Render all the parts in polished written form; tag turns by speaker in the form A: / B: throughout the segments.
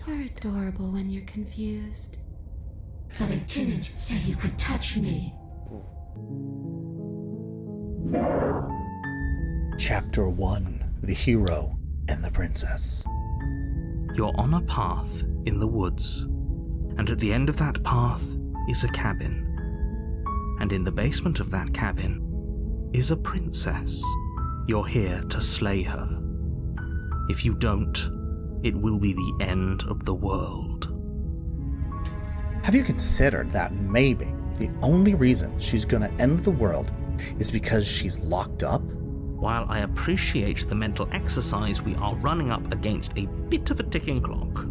A: You're adorable when you're confused.
B: But I didn't say you could touch me.
C: Chapter 1: The Hero and the Princess.
D: You're on a path in the woods, and at the end of that path is a cabin. And in the basement of that cabin is a princess. You're here to slay her. If you don't, it will be the end of the world.
C: Have you considered that maybe the only reason she's gonna end the world is because she's locked up?
D: While I appreciate the mental exercise, we are running up against a bit of a ticking clock.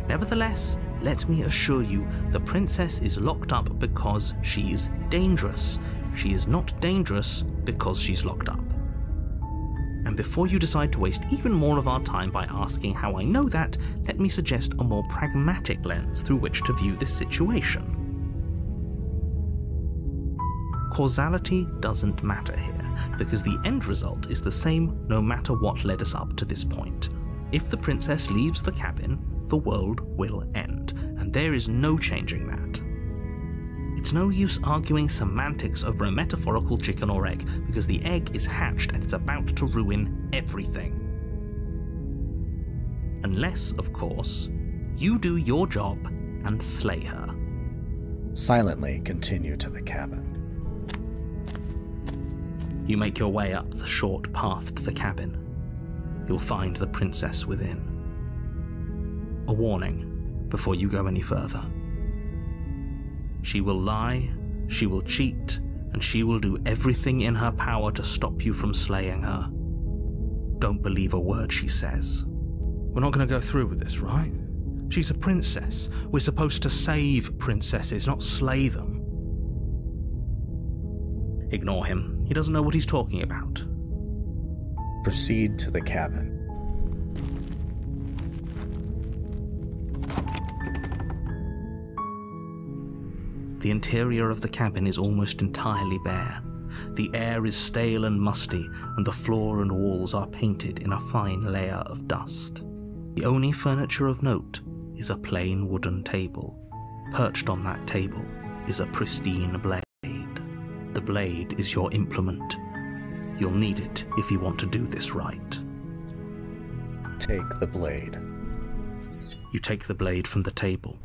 D: Nevertheless, let me assure you, the princess is locked up because she's dangerous. She is not dangerous because she's locked up. And before you decide to waste even more of our time by asking how I know that, let me suggest a more pragmatic lens through which to view this situation. Causality doesn't matter here, because the end result is the same no matter what led us up to this point. If the princess leaves the cabin, the world will end, and there is no changing that. It's no use arguing semantics over a metaphorical chicken or egg, because the egg is hatched and it's about to ruin everything. Unless, of course, you do your job and slay her.
C: Silently continue to the cabin.
D: You make your way up the short path to the cabin. You'll find the princess within. A warning before you go any further. She will lie, she will cheat, and she will do everything in her power to stop you from slaying her. Don't believe a word she says. We're not going to go through with this, right? She's a princess. We're supposed to save princesses, not slay them. Ignore him. He doesn't know what he's talking about.
C: Proceed to the cabin.
D: The interior of the cabin is almost entirely bare. The air is stale and musty, and the floor and walls are painted in a fine layer of dust. The only furniture of note is a plain wooden table. Perched on that table is a pristine blade. The blade is your implement. You'll need it if you want to do this right.
C: Take the blade.
D: You take the blade from the table.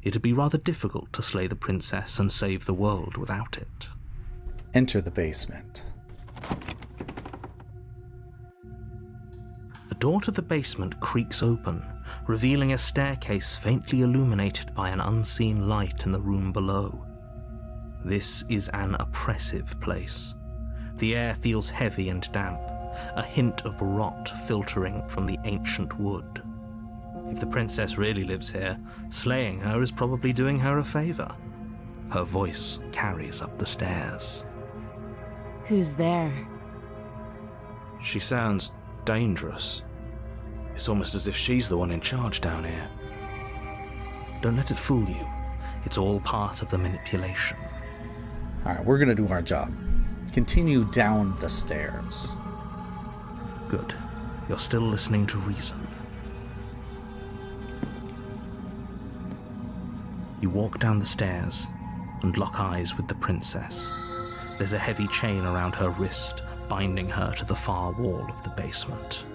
D: It'd be rather difficult to slay the princess and save the world without it.
C: Enter the basement.
D: The door to the basement creaks open, revealing a staircase faintly illuminated by an unseen light in the room below. This is an oppressive place. The air feels heavy and damp, a hint of rot filtering from the ancient wood. If the princess really lives here, slaying her is probably doing her a favor. Her voice carries up the stairs.
A: Who's there?
D: She sounds dangerous. It's almost as if she's the one in charge down here. Don't let it fool you. It's all part of the manipulation.
C: Alright, we're gonna do our job. Continue down the stairs.
D: Good. You're still listening to reason. You walk down the stairs and lock eyes with the princess. There's a heavy chain around her wrist, binding her to the far wall of the basement.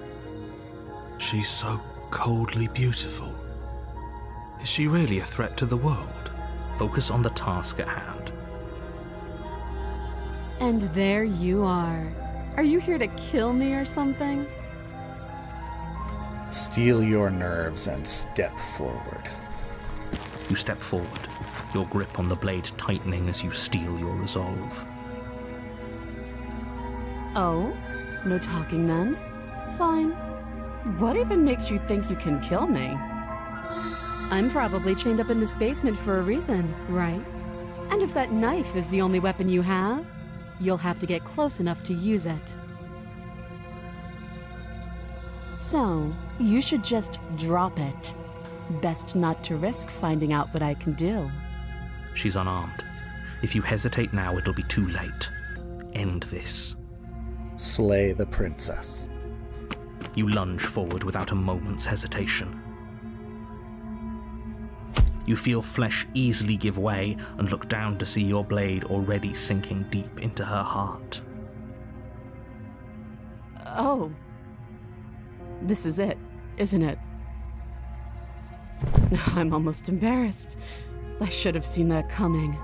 D: She's so coldly beautiful. Is she really a threat to the world? Focus on the task at hand.
A: And there you are. Are you here to kill me or something?
C: Steel your nerves and step forward.
D: You step forward, your grip on the blade tightening as you steel your resolve.
A: Oh? No talking then? Fine. What even makes you think you can kill me? I'm probably chained up in this basement for a reason, right? And if that knife is the only weapon you have, you'll have to get close enough to use it. So, you should just drop it. Best not to risk finding out what I can do.
D: She's unarmed. If you hesitate now, it'll be too late. End this.
C: Slay the princess.
D: You lunge forward without a moment's hesitation. You feel flesh easily give way and look down to see your blade already sinking deep into her heart.
A: Oh. This is it, isn't it? I'm almost embarrassed. I should have seen that coming.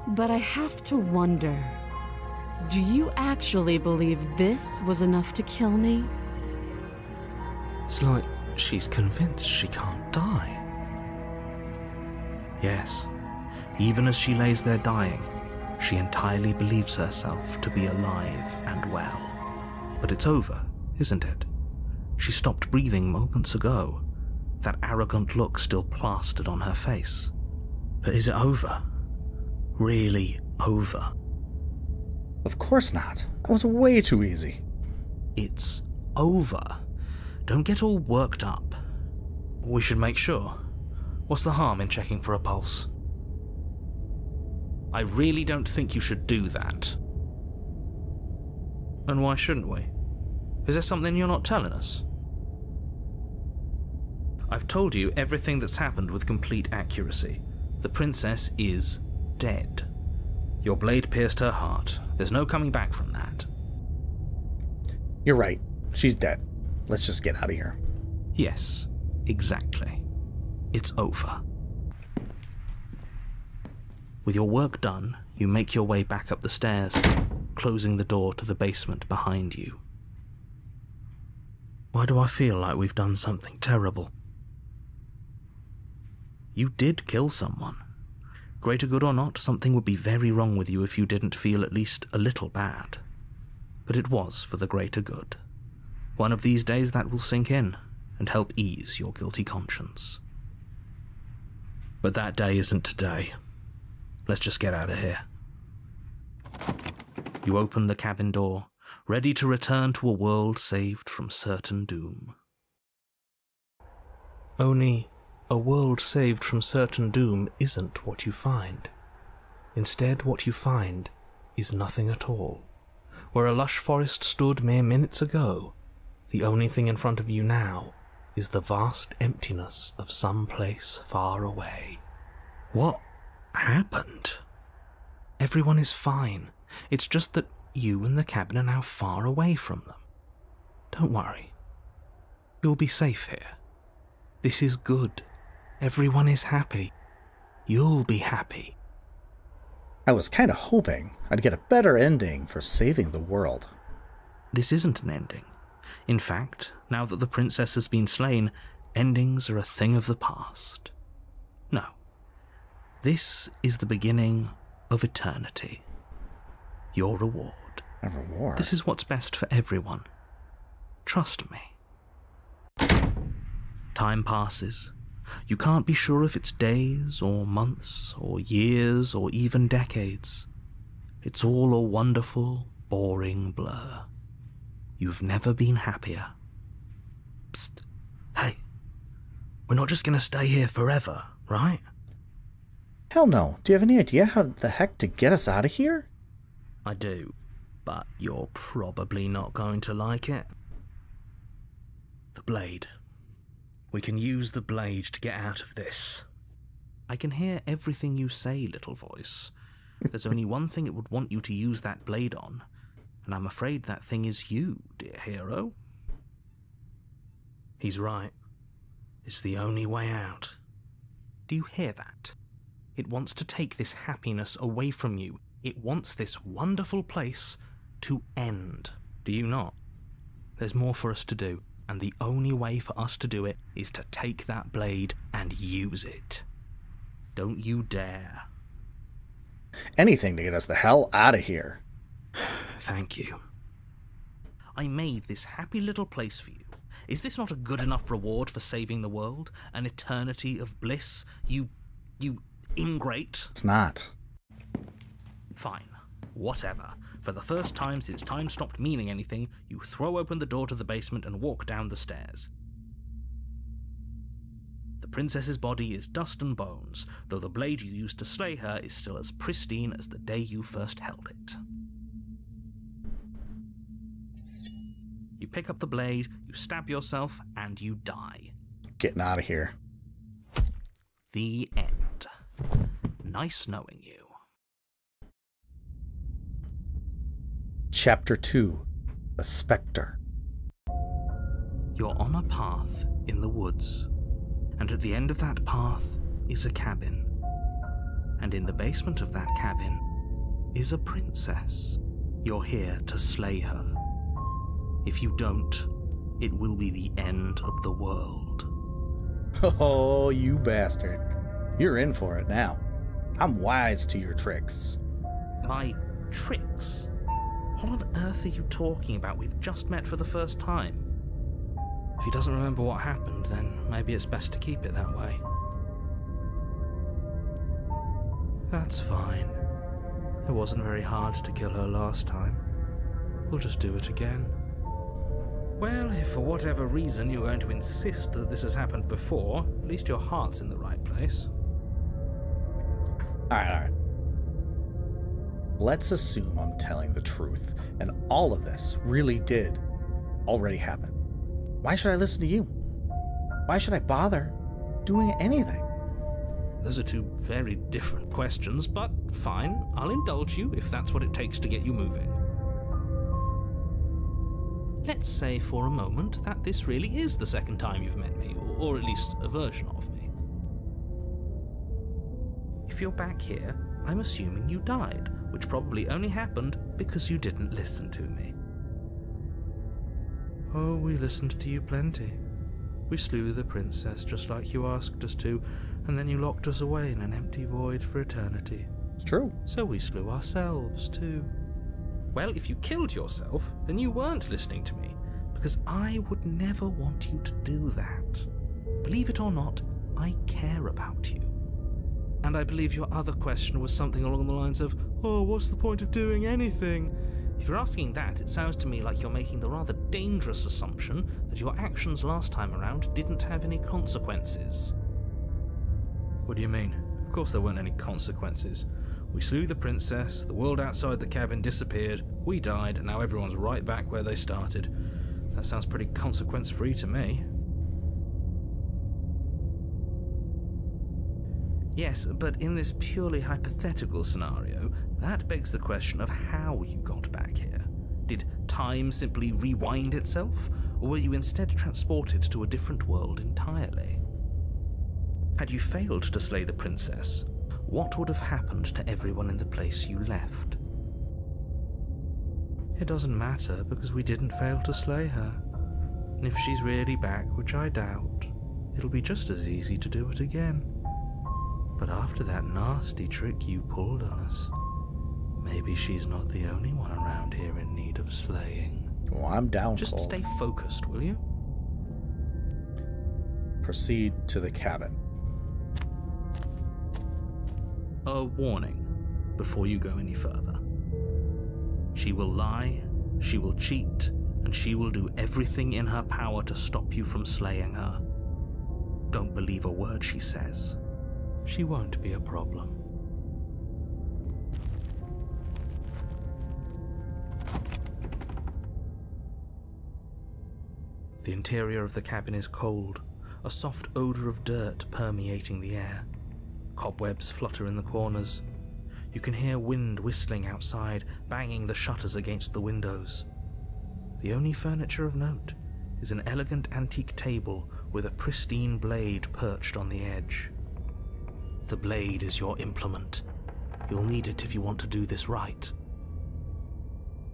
A: But I have to wonder, do you actually believe this was enough to kill me?
D: It's like she's convinced she can't die. Yes, even as she lays there dying, she entirely believes herself to be alive and well. But it's over, isn't it? She stopped breathing moments ago, that arrogant look still plastered on her face. But is it over? Really over?
C: Of course not. That was way too easy.
D: It's over. Don't get all worked up. We should make sure. What's the harm in checking for a pulse? I really don't think you should do that. And why shouldn't we? Is there something you're not telling us? I've told you everything that's happened with complete accuracy. The princess is dead. Your blade pierced her heart. There's no coming back from that.
C: You're right. She's dead. Let's just get out of here.
D: Yes, exactly. It's over. With your work done, you make your way back up the stairs, closing the door to the basement behind you. Why do I feel like we've done something terrible? You did kill someone. Greater good or not, something would be very wrong with you if you didn't feel at least a little bad. But it was for the greater good. One of these days that will sink in and help ease your guilty conscience. But that day isn't today. Let's just get out of here. You open the cabin door, ready to return to a world saved from certain doom. Only, a world saved from certain doom isn't what you find. Instead, what you find is nothing at all. Where a lush forest stood mere minutes ago, the only thing in front of you now is the vast emptiness of some place far away. What happened? Everyone is fine. It's just that you and the cabin are now far away from them. Don't worry. You'll be safe here. This is good. Everyone is happy. You'll be happy.
C: I was kind of hoping I'd get a better ending for saving the world.
D: This isn't an ending. In fact, now that the princess has been slain, endings are a thing of the past. No. This is the beginning of eternity. Your reward.
C: A reward?
D: This is what's best for everyone. Trust me. Time passes. You can't be sure if it's days, or months, or years, or even decades. It's all a wonderful, boring blur. You've never been happier. Psst. Hey. We're not just gonna stay here forever, right?
C: Hell no. Do you have any idea how the heck to get us out of here?
D: I do, but you're probably not going to like it. The blade. We can use the blade to get out of this. I can hear everything you say, little voice. There's only one thing it would want you to use that blade on, and I'm afraid that thing is you, dear hero. He's right. It's the only way out. Do you hear that? It wants to take this happiness away from you. It wants this wonderful place to end. Do you not? There's more for us to do, and the only way for us to do it is to take that blade and use it. Don't you dare.
C: Anything to get us the hell out of here.
D: Thank you. I made this happy little place for you. Is this not a good enough reward for saving the world? An eternity of bliss? You ingrate?
C: It's not.
D: Fine. Whatever. For the first time since time stopped meaning anything, you throw open the door to the basement and walk down the stairs. The princess's body is dust and bones, though the blade you used to slay her is still as pristine as the day you first held it. You pick up the blade, you stab yourself, and you die.
C: Getting out of here.
D: The end. Nice knowing you.
C: Chapter 2. The Spectre.
D: You're on a path in the woods, and at the end of that path is a cabin. And in the basement of that cabin is a princess. You're here to slay her. If you don't, it will be the end of the world.
C: Oh, you bastard. You're in for it now. I'm wise to your tricks.
D: My tricks? What on earth are you talking about? We've just met for the first time. If he doesn't remember what happened, then maybe it's best to keep it that way. That's fine. It wasn't very hard to kill her last time. We'll just do it again. Well, if for whatever reason you're going to insist that this has happened before, at least your heart's in the right place.
C: Alright. Let's assume I'm telling the truth, and all of this really did already happen. Why should I listen to you? Why should I bother doing anything?
D: Those are two very different questions, but fine, I'll indulge you if that's what it takes to get you moving. Let's say for a moment that this really is the second time you've met me, or at least a version of me. If you're back here, I'm assuming you died, which probably only happened because you didn't listen to me. Oh, we listened to you plenty. We slew the princess just like you asked us to, and then you locked us away in an empty void for eternity.
C: It's true.
D: So we slew ourselves too. Well, if you killed yourself, then you weren't listening to me, because I would never want you to do that. Believe it or not, I care about you. And I believe your other question was something along the lines of, oh, what's the point of doing anything? If you're asking that, it sounds to me like you're making the rather dangerous assumption that your actions last time around didn't have any consequences. What do you mean? Of course there weren't any consequences. We slew the princess, the world outside the cabin disappeared, we died, and now everyone's right back where they started. That sounds pretty consequence-free to me. Yes, but in this purely hypothetical scenario, that begs the question of how you got back here. Did time simply rewind itself, or were you instead transported to a different world entirely? Had you failed to slay the princess, what would have happened to everyone in the place you left? It doesn't matter, because we didn't fail to slay her. And if she's really back, which I doubt, it'll be just as easy to do it again. But after that nasty trick you pulled on us, maybe she's not the only one around here in need of slaying.
C: Well, I'm down.
D: Just stay focused, will you?
C: Proceed to the cabin.
D: A warning before you go any further. She will lie, she will cheat, and she will do everything in her power to stop you from slaying her. Don't believe a word she says. She won't be a problem. The interior of the cabin is cold, a soft odor of dirt permeating the air. Cobwebs flutter in the corners. You can hear wind whistling outside, banging the shutters against the windows. The only furniture of note is an elegant antique table with a pristine blade perched on the edge. The blade is your implement. You'll need it if you want to do this right.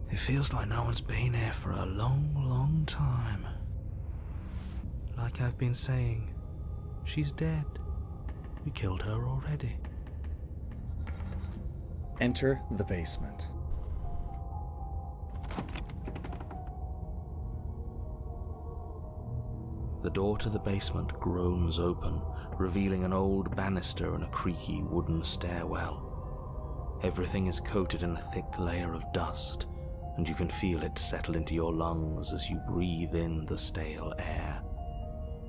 D: It feels like no one's been here for a long, long time. Like I've been saying, she's dead. We killed her already.
C: Enter the basement.
D: The door to the basement groans open, revealing an old banister and a creaky wooden stairwell. Everything is coated in a thick layer of dust, and you can feel it settle into your lungs as you breathe in the stale air.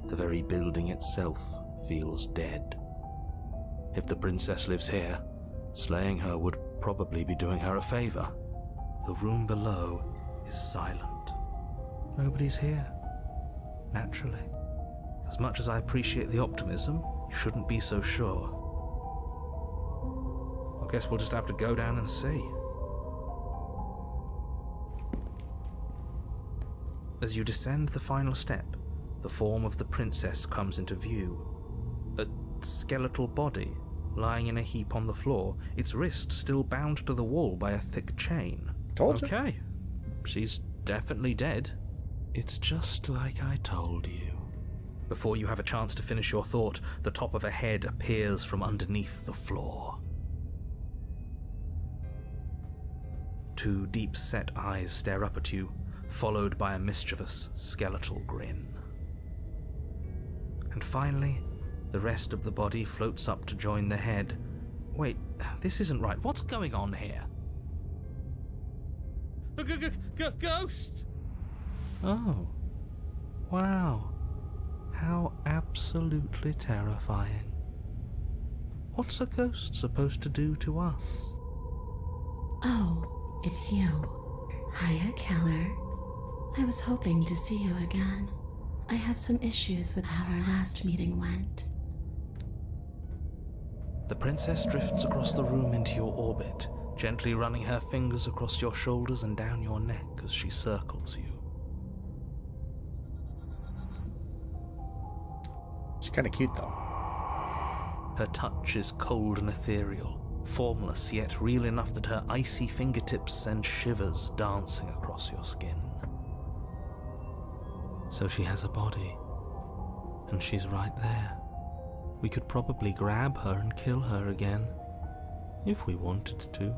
D: The very building itself feels dead. If the princess lives here, slaying her would probably be doing her a favor. The room below is silent. Nobody's here. Naturally. As much as I appreciate the optimism, you shouldn't be so sure. I guess we'll just have to go down and see. As you descend the final step, the form of the princess comes into view. A skeletal body, lying in a heap on the floor, its wrist still bound to the wall by a thick chain.
C: Told you.
D: Okay, she's definitely dead. It's just like I told you. Before you have a chance to finish your thought, the top of a head appears from underneath the floor. Two deep-set eyes stare up at you, followed by a mischievous, skeletal grin. And finally, the rest of the body floats up to join the head. Wait, this isn't right. What's going on here? Ghost! Oh, wow. How absolutely terrifying. What's a ghost supposed to do to us?
B: Oh, it's you. Hiya, Keller. I was hoping to see you again. I have some issues with how our last meeting went.
D: The princess drifts across the room into your orbit, gently running her fingers across your shoulders and down your neck as she circles you.
C: She's kind of cute, though.
D: Her touch is cold and ethereal, formless yet real enough that her icy fingertips send shivers dancing across your skin. So she has a body, and she's right there. We could probably grab her and kill her again, if we wanted to.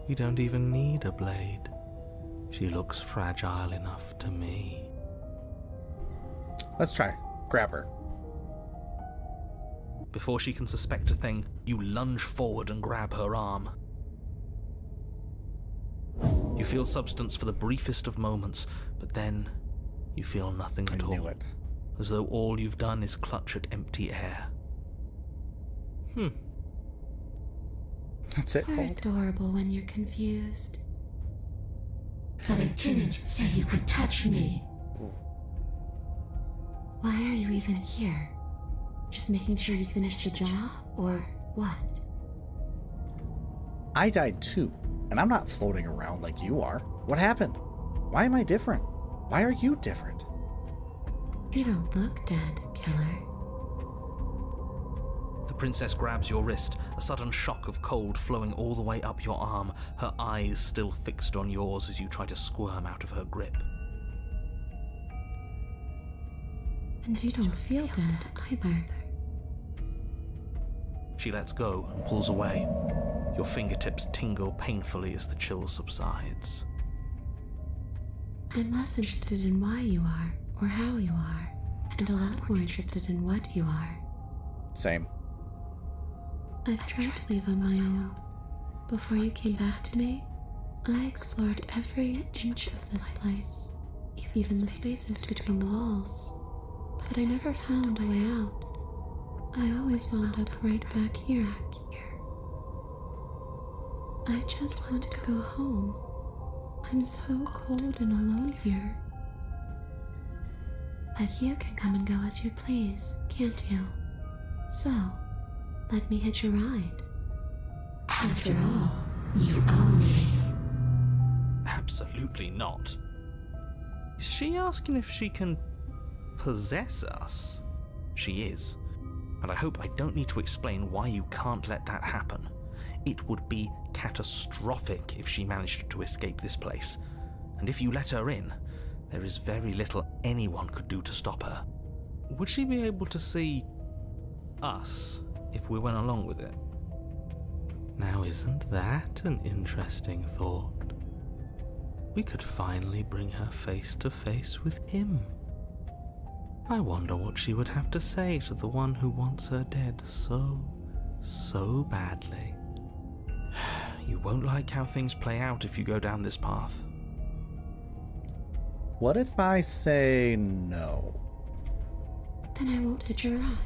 D: We don't even need a blade. She looks fragile enough to me.
C: Let's try. Grab her.
D: Before she can suspect a thing, you lunge forward and grab her arm. You feel substance for the briefest of moments, but then you feel nothing at all.
C: I knew it.
D: As though all you've done is clutch at empty air.
C: That's it.
B: You're
C: Cold.
B: adorable when you're confused.
E: But I didn't say you could touch me.
B: Why are you even here? Just making sure you finish the job, or what?
C: I died too, and I'm not floating around like you are. What happened? Why am I different? Why are you different?
B: You don't look dead, Killer.
D: The princess grabs your wrist, a sudden shock of cold flowing all the way up your arm, her eyes still fixed on yours as you try to squirm out of her grip.
B: And you don't feel dead either.
D: She lets go and pulls away. Your fingertips tingle painfully as the chill subsides.
B: I'm less interested in why you are, or how you are, and a lot more interested in what you are.
C: Same.
B: I've tried to leave on my own. Before you came back to me, I explored every inch of this place, even the spaces between the walls. But I never found a way out. I always wound up right back here. I just want to go home. I'm so cold and alone here. But you can come and go as you please, can't you? So, let me hitch a ride.
E: After all, you owe me.
D: Absolutely not. Is she asking if she can possess us? She is. And I hope I don't need to explain why you can't let that happen. It would be catastrophic if she managed to escape this place. And if you let her in, there is very little anyone could do to stop her. Would she be able to see us if we went along with it? Now, isn't that an interesting thought? We could finally bring her face to face with him. I wonder what she would have to say to the one who wants her dead so badly. You won't like how things play out if you go down this path.
C: What if I say no?
B: Then I won't hitch a ride.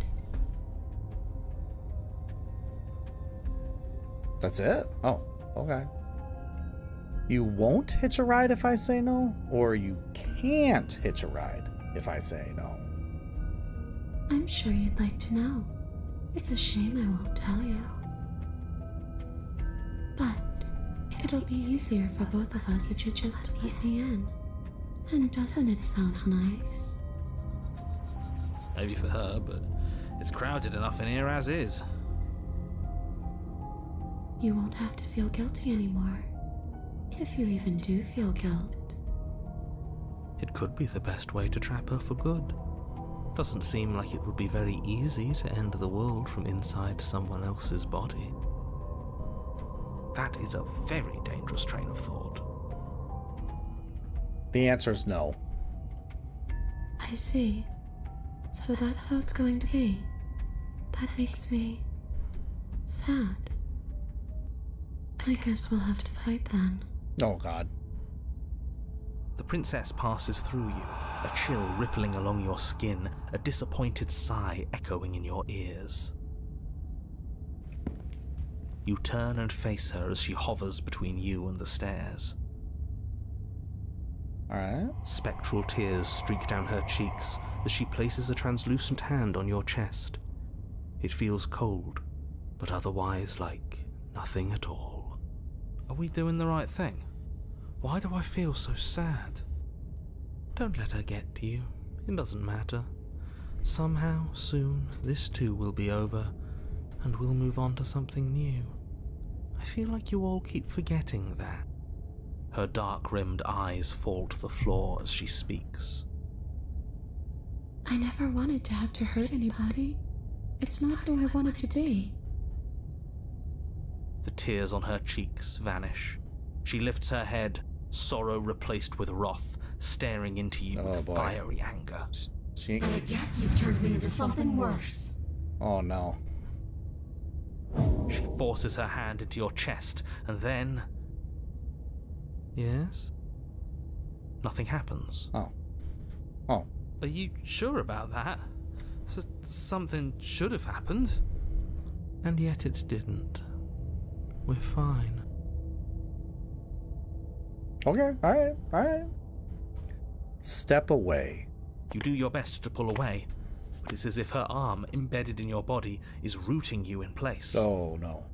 C: That's it? Oh, okay. You won't hitch a ride if I say no? Or you can't hitch a ride if I say no.
B: I'm sure you'd like to know. It's a shame I won't tell you. But it'll be easier for both of us if you just let me in. And doesn't it sound nice?
D: Maybe for her, but it's crowded enough in here as is.
B: You won't have to feel guilty anymore. If you even do feel guilt.
D: It could be the best way to trap her for good. Doesn't seem like it would be very easy to end the world from inside someone else's body. That is a very dangerous train of thought.
C: The answer is no.
B: I see. So that's how it's going to be. That makes me sad. I guess we'll have to fight then.
C: Oh god.
D: The princess passes through you, a chill rippling along your skin, a disappointed sigh echoing in your ears. You turn and face her as she hovers between you and the stairs.
C: Alright.
D: Spectral tears streak down her cheeks as she places a translucent hand on your chest. It feels cold, but otherwise like nothing at all. Are we doing the right thing? Why do I feel so sad? Don't let her get to you. It doesn't matter. Somehow, soon, this too will be over, and we'll move on to something new. I feel like you all keep forgetting that. Her dark-rimmed eyes fall to the floor as she speaks.
B: I never wanted to have to hurt anybody. It's not who I wanted to be.
D: The tears on her cheeks vanish. She lifts her head, sorrow replaced with wrath, staring into you with fiery anger.
C: She...
E: But I guess you've turned me into something worse.
C: Oh no.
D: She forces her hand into your chest, and then... Yes? Nothing happens.
C: Oh. Oh.
D: Are you sure about that? Something should have happened. And yet it didn't. We're fine.
C: Okay, alright, alright. Step away.
D: You do your best to pull away, but it's as if her arm, embedded in your body, is rooting you in place.
C: Oh no.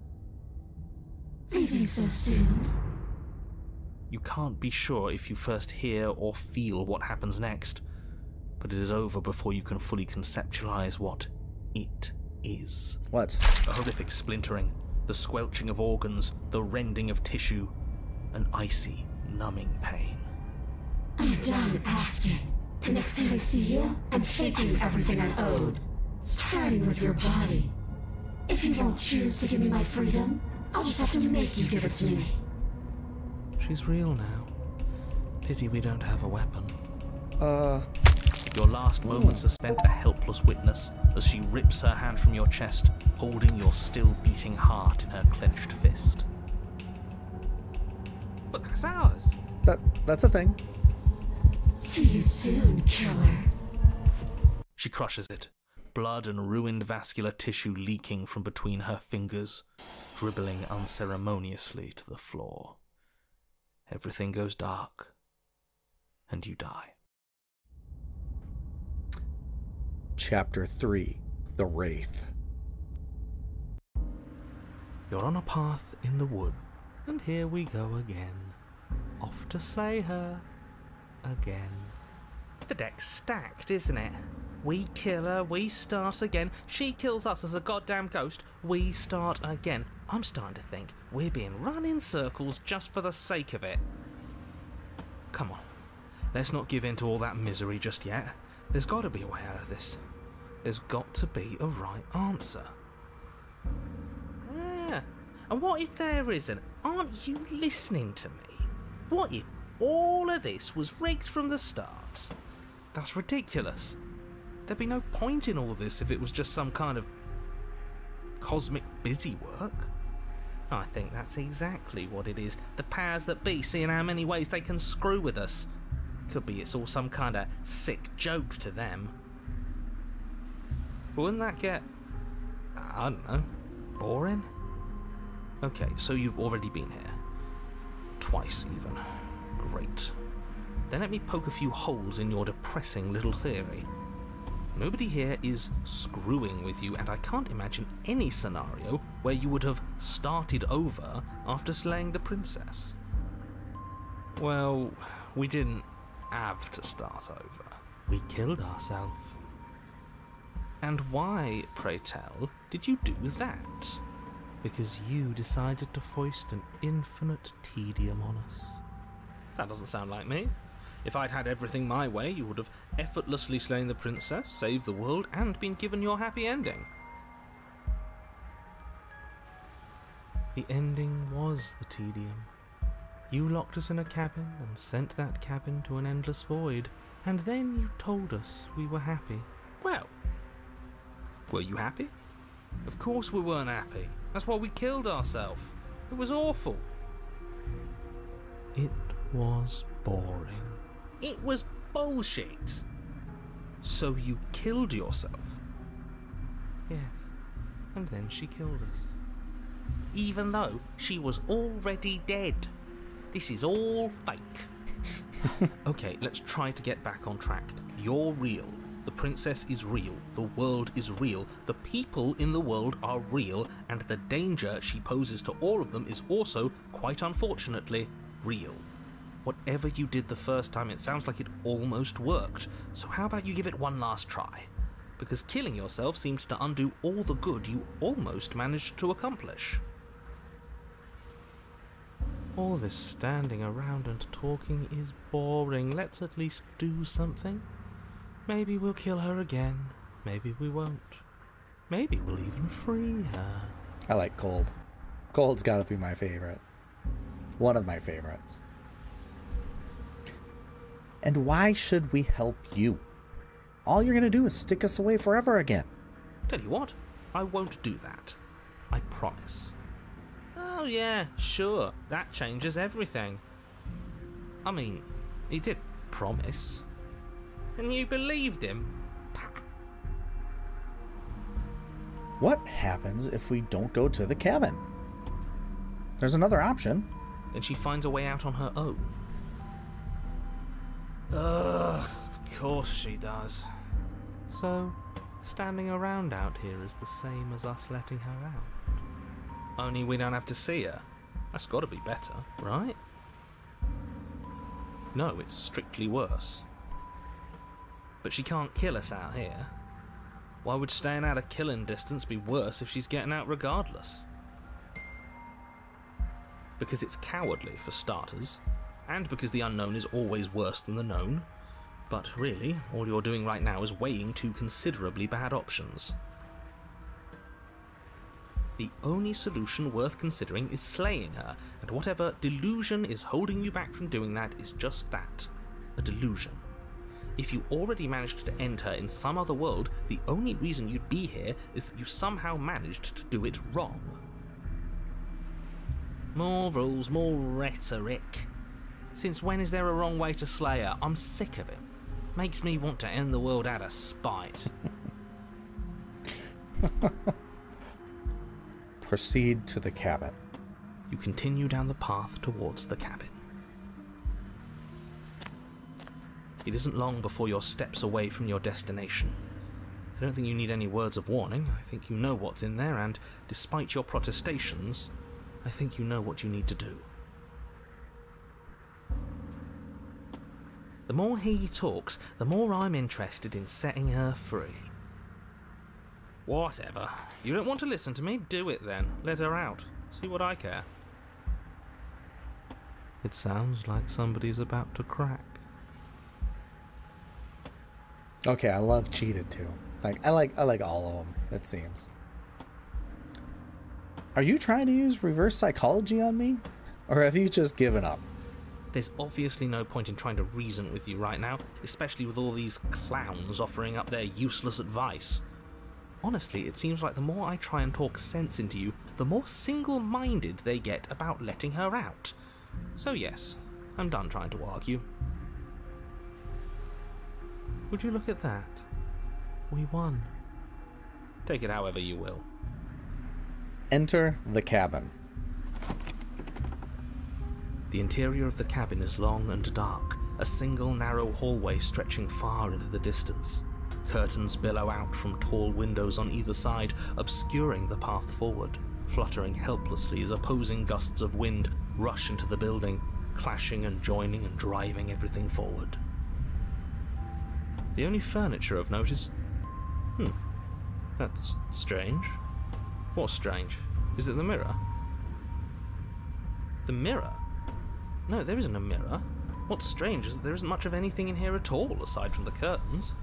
E: Leaving so soon.
D: You can't be sure if you first hear or feel what happens next, but it is over before you can fully conceptualize what it is.
C: What?
D: A horrific splintering, the squelching of organs, the rending of tissue, an icy, numbing pain.
E: I'm done asking. The next time I see you, I'm taking everything I owed. Starting with your body. If you won't choose to give me my freedom, I'll just have to make you give it to me.
D: She's real now. Pity we don't have a weapon. Your last moments are spent a helpless witness as she rips her hand from your chest, holding your still beating heart in her clenched fist. But that's ours.
C: That's a thing.
E: See you soon, killer.
D: She crushes it, blood and ruined vascular tissue leaking from between her fingers, dribbling unceremoniously to the floor. Everything goes dark, and you die.
C: Chapter 3. The Wraith.
D: You're on a path in the wood, and here we go again. Off to slay her. Again. The deck's stacked, isn't it? We kill her, we start again. She kills us as a goddamn ghost, we start again. I'm starting to think we're being run in circles just for the sake of it. Come on, let's not give in to all that misery just yet. There's got to be a way out of this. There's got to be a right answer. Yeah, and what if there isn't? Aren't you listening to me? What if all of this was rigged from the start? That's ridiculous. There'd be no point in all this if it was just some kind of cosmic busy work. I think that's exactly what it is. The powers that be seeing how many ways they can screw with us. Could be it's all some kind of sick joke to them. But wouldn't that get, I don't know, boring? Okay, so you've already been here. Twice even. Great. then let me poke a few holes in your depressing little theory. Nobody here is screwing with you, and I can't imagine any scenario where you would have started over after slaying the princess. Well, we didn't have to start over. We killed ourselves. And why, pray tell, did you do that? Because you decided to foist an infinite tedium on us. That doesn't sound like me. If I'd had everything my way, you would have effortlessly slain the princess, saved the world, and been given your happy ending. The ending was the tedium. You locked us in a cabin and sent that cabin to an endless void, and then you told us we were happy. Well, were you happy? Of course we weren't happy. That's why we killed ourselves. It was awful. It was boring. It was bullshit. So you killed yourself? Yes, and then she killed us. Even though she was already dead. This is all fake. Okay, let's try to get back on track. You're real. The princess is real. The world is real. The people in the world are real. And the danger she poses to all of them is also, quite unfortunately, real. Whatever you did the first time, it sounds like it almost worked. So how about you give it one last try? Because killing yourself seemed to undo all the good you almost managed to accomplish. All this standing around and talking is boring. Let's at least do something. Maybe we'll kill her again. Maybe we won't. Maybe we'll even free her.
C: I like Cold. Cold's gotta be my favorite. One of my favorites. And why should we help you? All you're gonna do is stick us away forever again.
D: Tell you what, I won't do that. I promise. Oh yeah, sure, that changes everything. I mean, he did promise. And you believed him?
C: What happens if we don't go to the cabin? There's another option.
D: Then she finds a way out on her own. Ugh, of course she does. So, standing around out here is the same as us letting her out. Only we don't have to see her. That's gotta be better, right? No, it's strictly worse. But she can't kill us out here. Why would staying out of killing distance be worse if she's getting out regardless? Because it's cowardly, for starters, and because the unknown is always worse than the known. But really, all you're doing right now is weighing two considerably bad options. The only solution worth considering is slaying her, and whatever delusion is holding you back from doing that is just that, a delusion. If you already managed to end her in some other world, the only reason you'd be here is that you somehow managed to do it wrong. More rules, more rhetoric. Since when is there a wrong way to slay her? I'm sick of it. Makes me want to end the world out of spite.
C: Proceed to the cabin.
D: You continue down the path towards the cabin. It isn't long before you're steps away from your destination. I don't think you need any words of warning. I think you know what's in there, and despite your protestations, I think you know what you need to do. The more he talks, the more I'm interested in setting her free. Whatever. You don't want to listen to me? Do it then. Let her out. See what I care. It sounds like somebody's about to crack.
C: Okay, I love cheated too. I like all of them, it seems. Are you trying to use reverse psychology on me? Or have you just given up?
D: There's obviously no point in trying to reason with you right now, especially with all these clowns offering up their useless advice. Honestly, it seems like the more I try and talk sense into you, the more single-minded they get about letting her out. So yes, I'm done trying to argue. Would you look at that? We won. Take it however you will.
C: Enter the cabin.
D: The interior of the cabin is long and dark, a single narrow hallway stretching far into the distance. Curtains billow out from tall windows on either side, obscuring the path forward, fluttering helplessly as opposing gusts of wind rush into the building, clashing and joining and driving everything forward. The only furniture of note is... that's strange. What's strange? Is it the mirror? The mirror? No, there isn't a mirror. What's strange is that there isn't much of anything in here at all, aside from the curtains.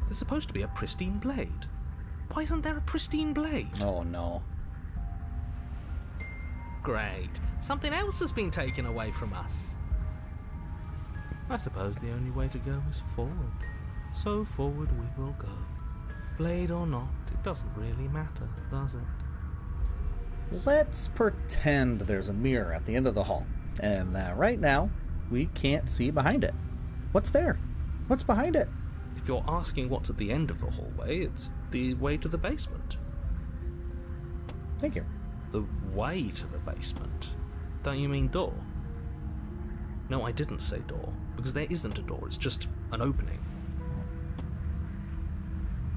D: There's supposed to be a pristine blade. Why isn't there a pristine blade?
C: Oh no.
D: Great. Something else has been taken away from us. I suppose the only way to go is forward. So forward we will go. Blade or not, it doesn't really matter, does it?
C: Let's pretend there's a mirror at the end of the hall, and that right now we can't see behind it. What's there? What's behind it?
D: If you're asking what's at the end of the hallway, it's the way to the basement.
C: Thank you.
D: The way to the basement? Don't you mean door? No, I didn't say door, because there isn't a door, it's just an opening.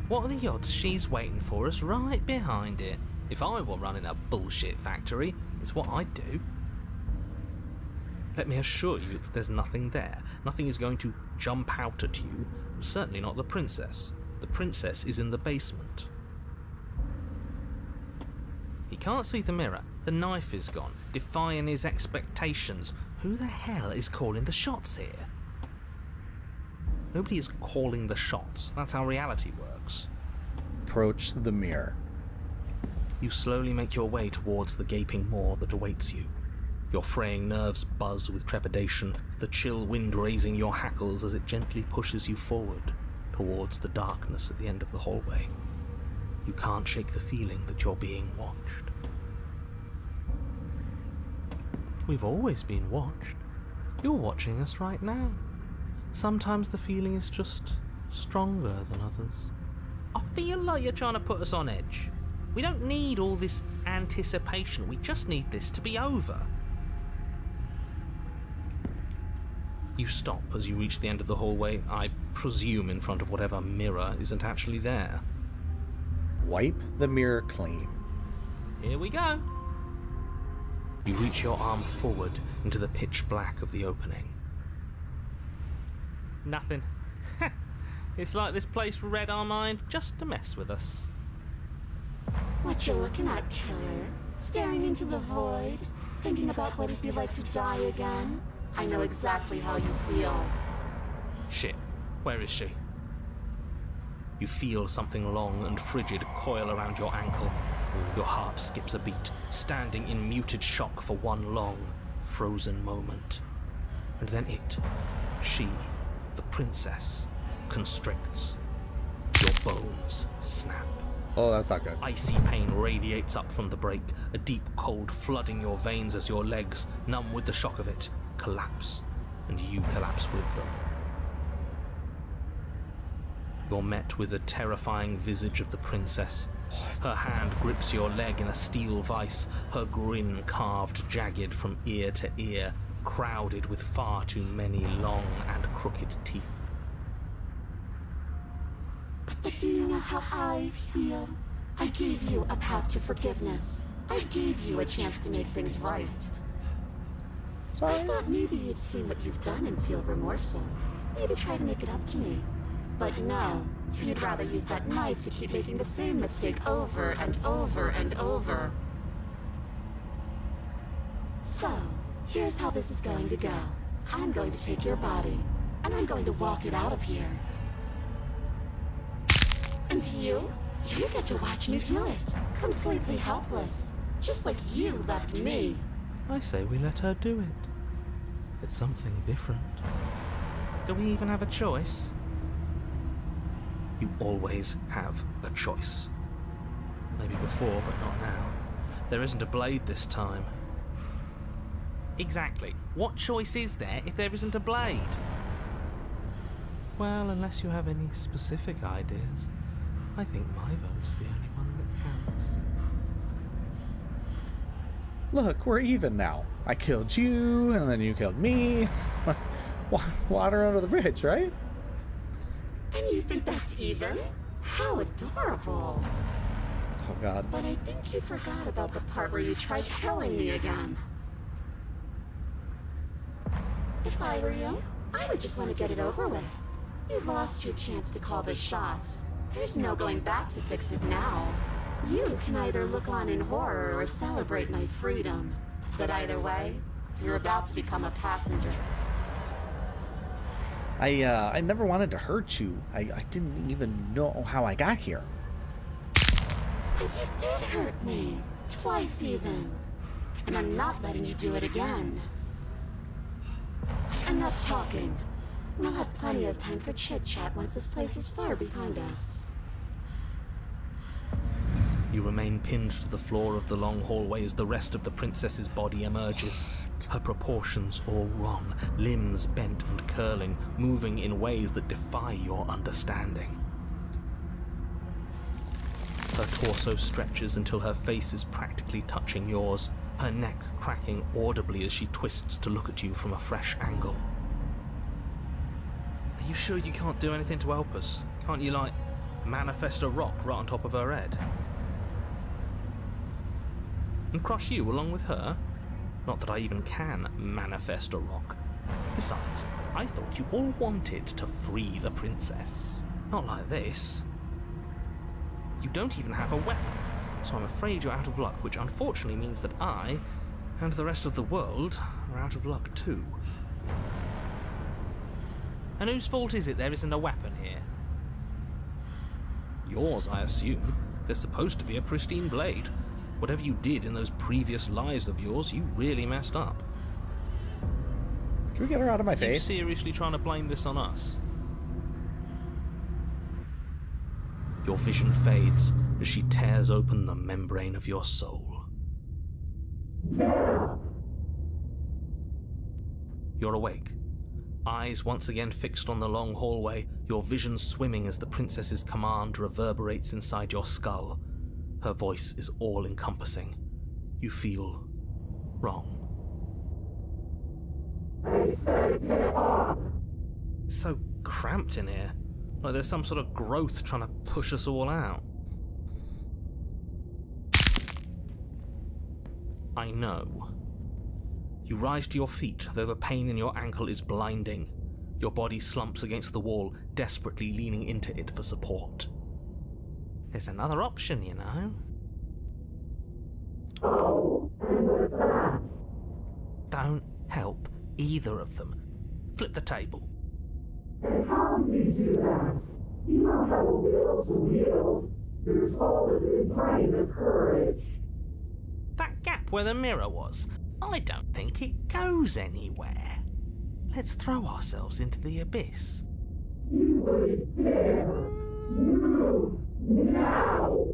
D: What are the odds she's waiting for us right behind it? If I were running a bullshit factory, it's what I'd do. Let me assure you that there's nothing there. Nothing is going to jump out at you, and certainly not the princess. The princess is in the basement. He can't see the mirror. The knife is gone, defying his expectations. Who the hell is calling the shots here? Nobody is calling the shots. That's how reality works.
C: Approach the mirror.
D: You slowly make your way towards the gaping maw that awaits you. Your fraying nerves buzz with trepidation, the chill wind raising your hackles as it gently pushes you forward, towards the darkness at the end of the hallway. You can't shake the feeling that you're being watched. We've always been watched. You're watching us right now. Sometimes the feeling is just stronger than others. I feel like you're trying to put us on edge. We don't need all this anticipation, we just need this to be over. You stop as you reach the end of the hallway, I presume in front of whatever mirror isn't actually there.
C: Wipe the mirror clean.
D: Here we go. You reach your arm forward into the pitch black of the opening. Nothing. It's like this place read our mind just to mess with us.
E: What you looking at, killer? Staring into the void? Thinking about what it'd be like to die again? I know exactly how you feel.
D: Shit, where is she? You feel something long and frigid coil around your ankle. Your heart skips a beat, standing in muted shock for one long, frozen moment. And then she, the princess, constricts. Your bones snap.
C: Oh, that's not good.
D: Icy pain radiates up from the break, a deep cold flooding your veins as your legs, numb with the shock of it, collapse, and you collapse with them. You're met with the terrifying visage of the princess. Her hand grips your leg in a steel vice, her grin carved jagged from ear to ear, crowded with far too many long and crooked teeth.
E: But do you know how I feel? I gave you a path to forgiveness. I gave you a chance to make things right.
C: Sorry.
E: I thought maybe you'd seen what you've done and feel remorseful. Maybe try to make it up to me. But no, you'd rather use that knife to keep making the same mistake over and over and over. So, here's how this is going to go. I'm going to take your body, and I'm going to walk it out of here. And you get to watch me do it, completely helpless, just like you left me.
D: I say we let her do it. It's something different. Do we even have a choice? You always have a choice. Maybe before, but not now. There isn't a blade this time. Exactly. What choice is there if there isn't a blade? Well, unless you have any specific ideas, I think my vote's the only one that counts.
C: Look, we're even now. I killed you, and then you killed me. water under the bridge, right?
E: And you think that's even? How adorable.
C: Oh god.
E: But I think you forgot about the part where you tried killing me again. If I were you, I would just want to get it over with. You lost your chance to call the shots. There's no going back to fix it now. You can either look on in horror or celebrate my freedom. But either way, you're about to become a passenger.
C: I never wanted to hurt you. I didn't even know how I got here.
E: But you did hurt me. Twice even. And I'm not letting you do it again. Enough talking. We'll have plenty of time for chit-chat once this place is far behind us.
D: You remain pinned to the floor of the long hallway as the rest of the princess's body emerges. Her proportions all wrong, limbs bent and curling, moving in ways that defy your understanding. Her torso stretches until her face is practically touching yours, her neck cracking audibly as she twists to look at you from a fresh angle. Are you sure you can't do anything to help us? Can't you, like, manifest a rock right on top of her head? And crush you along with her? Not that I even can manifest a rock. Besides, I thought you all wanted to free the princess. Not like this. You don't even have a weapon, so I'm afraid you're out of luck, which unfortunately means that I, and the rest of the world, are out of luck too. And whose fault is it there isn't a weapon here? Yours, I assume. There's supposed to be a pristine blade. Whatever you did in those previous lives of yours, you really messed up.
C: Can we get her out of my
D: Are you
C: face?
D: seriously trying to blame this on us? Your vision fades as she tears open the membrane of your soul. You're awake. Eyes once again fixed on the long hallway, your vision swimming as the princess's command reverberates inside your skull. Her voice is all-encompassing. You feel wrong. It's so cramped in here. Like there's some sort of growth trying to push us all out. I know. You rise to your feet, though the pain in your ankle is blinding. Your body slumps against the wall, desperately leaning into it for support. There's another option, you know.
E: Oh, and what's that?
D: Don't help either of them. Flip the table.
E: And how do you do that? You don't have a will to wield. Your soul is in brain of courage.
D: That gap where the mirror was, I don't think it goes anywhere. Let's throw ourselves into the abyss.
E: You wouldn't dare. Move now.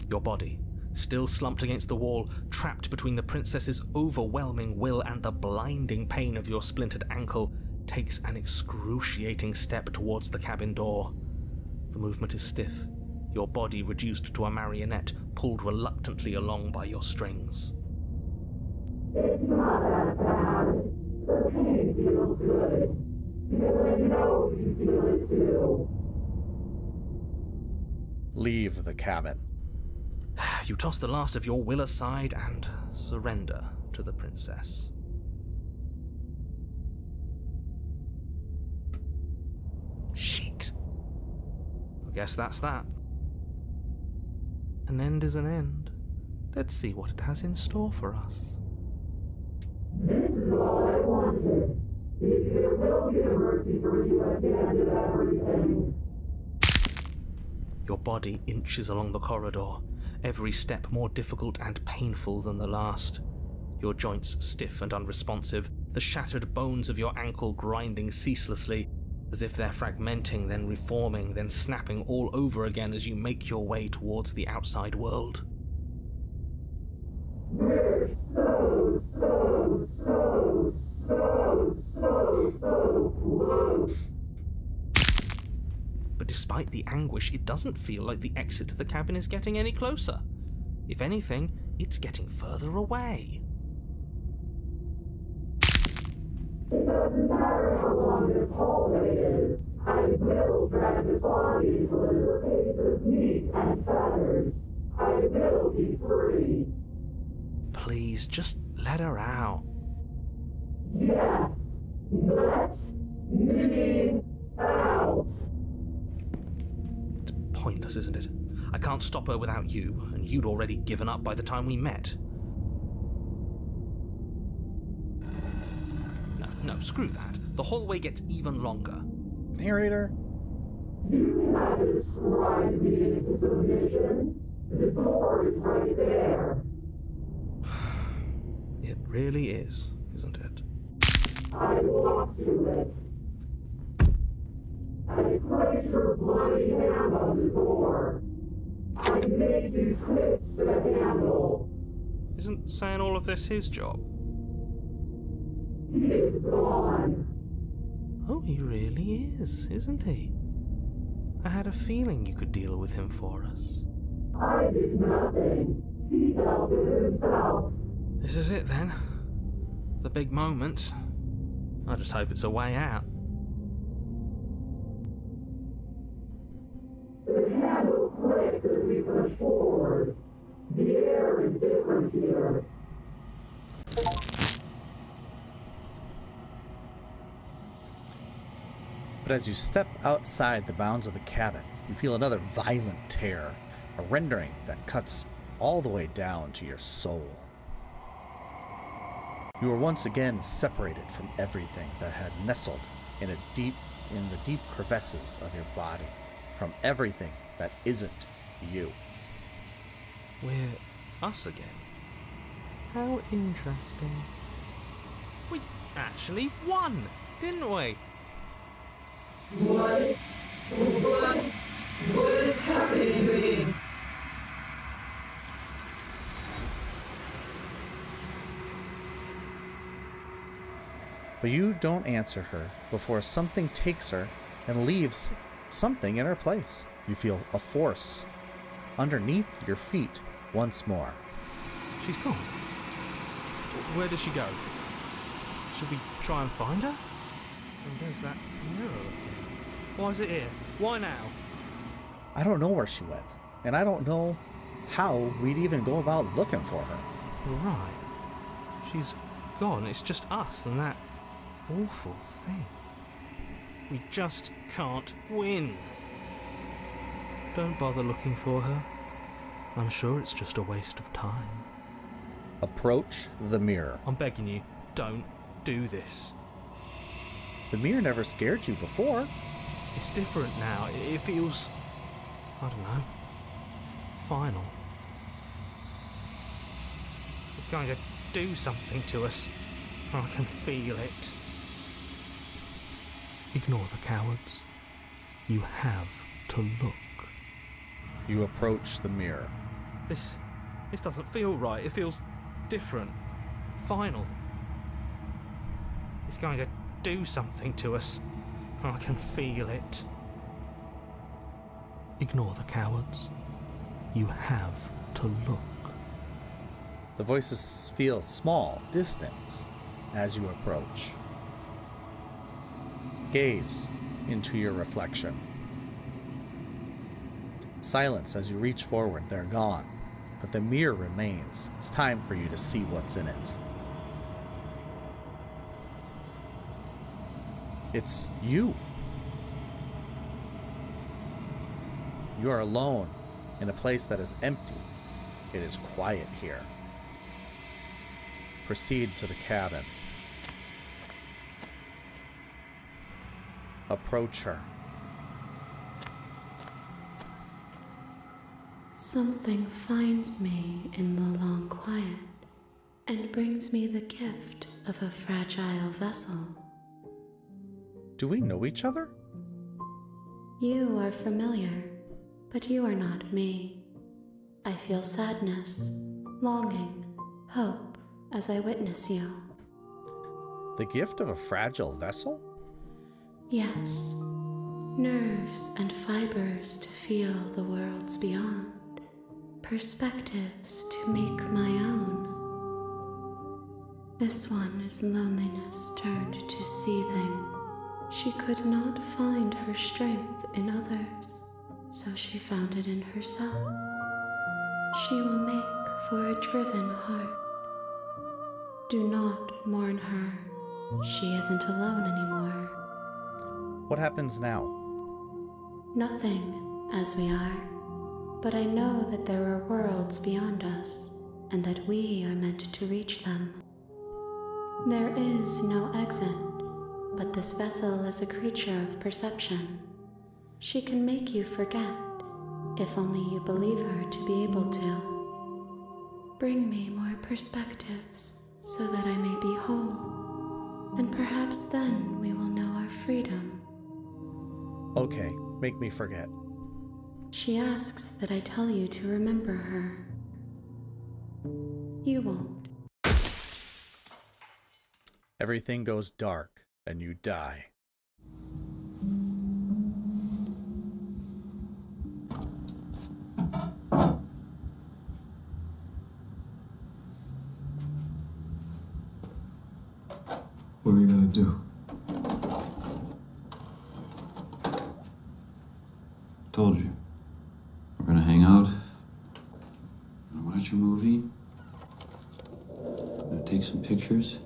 D: Your body, still slumped against the wall, trapped between the princess's overwhelming will and the blinding pain of your splintered ankle, takes an excruciating step towards the cabin door. The movement is stiff, your body reduced to a marionette, pulled reluctantly along by your strings.
E: It's not that bad. The pain feels good. Because I know you feel it too.
C: Leave the cabin.
D: You toss the last of your will aside and surrender to the princess. Shit. I guess that's that. An end is an end. Let's see what it has in store for us.
E: This is all I wanted. If there will be a mercy for you at the end of everything.
D: Your body inches along the corridor, every step more difficult and painful than the last. Your joints stiff and unresponsive, the shattered bones of your ankle grinding ceaselessly, as if they're fragmenting, then reforming, then snapping all over again as you make your way towards the outside world.
E: We're so close.
D: But despite the anguish, it doesn't feel like the exit to the cabin is getting any closer. If anything, it's getting further away.
E: It doesn't matter how long this hallway is. I will drag this body till it is a piece of meat and feathers. I will be free.
D: Please, just let her out.
E: Yes, let me out.
D: It's pointless, isn't it? I can't stop her without you, and you'd already given up by the time we met. No, screw that. The hallway gets even longer.
C: Narrator?
E: You have described me into submission. The door is right there.
D: It really is, isn't it?
E: I walk to it. I place your bloody hand on the door. I made you twist the handle.
D: Isn't saying all of this his job?
E: He is gone.
D: Oh, he really is, isn't he? I had a feeling you could deal with him for us.
E: I did nothing. He dealt with himself.
D: This is it then. The big moment. I just hope it's a way out.
E: The handle clicks as we push forward. The air is different here.
C: But as you step outside the bounds of the cabin, you feel another violent tear, a rendering that cuts all the way down to your soul. You are once again separated from everything that had nestled in the deep crevices of your body, from everything that isn't you.
D: We're us again. How interesting. We actually won, didn't we?
E: What is happening to me?
C: But you don't answer her before something takes her and leaves something in her place. You feel a force underneath your feet once more.
D: She's gone. Where does she go? Should we try and find her? And there's that mirror again. Why is it here? Why now?
C: I don't know where she went, and I don't know how we'd even go about looking for her.
D: You're right. She's gone. It's just us and that awful thing. We just can't win. Don't bother looking for her. I'm sure it's just a waste of time.
C: Approach the mirror.
D: I'm begging you, don't do this.
C: The mirror never scared you before.
D: It's different now. It feels, I don't know, final. It's going to do something to us. I can feel it. Ignore the cowards. You have to look.
C: You approach the mirror.
D: This doesn't feel right. It feels different. Final. It's going to do something to us. I can feel it. Ignore the cowards. You have to look.
C: The voices feel small, distant, as you approach. Gaze into your reflection. Silence as you reach forward, they're gone, but the mirror remains. It's time for you to see what's in it. It's you. You are alone in a place that is empty. It is quiet here. Proceed to the cabin. Approach her.
B: Something finds me in the long quiet and brings me the gift of a fragile vessel.
C: Do we know each other?
B: You are familiar, but you are not me. I feel sadness, longing, hope as I witness you.
C: The gift of a fragile vessel?
B: Yes, nerves and fibers to feel the worlds beyond, perspectives to make my own. This one is loneliness turned to seething. She could not find her strength in others, so she found it in herself. She will make for a driven heart. Do not mourn her. She isn't alone anymore.
C: What happens now?
B: Nothing, as we are. But I know that there are worlds beyond us, and that we are meant to reach them. There is no exit, but this vessel is a creature of perception. She can make you forget, if only you believe her to be able to. Bring me more perspectives, so that I may be whole, and perhaps then we will know our freedom.
C: Okay, make me forget.
B: She asks that I tell you to remember her. You won't.
C: Everything goes dark, and you die.
F: What are you gonna do?
G: Told you. We're gonna hang out. Gonna watch a movie. Gonna take some pictures.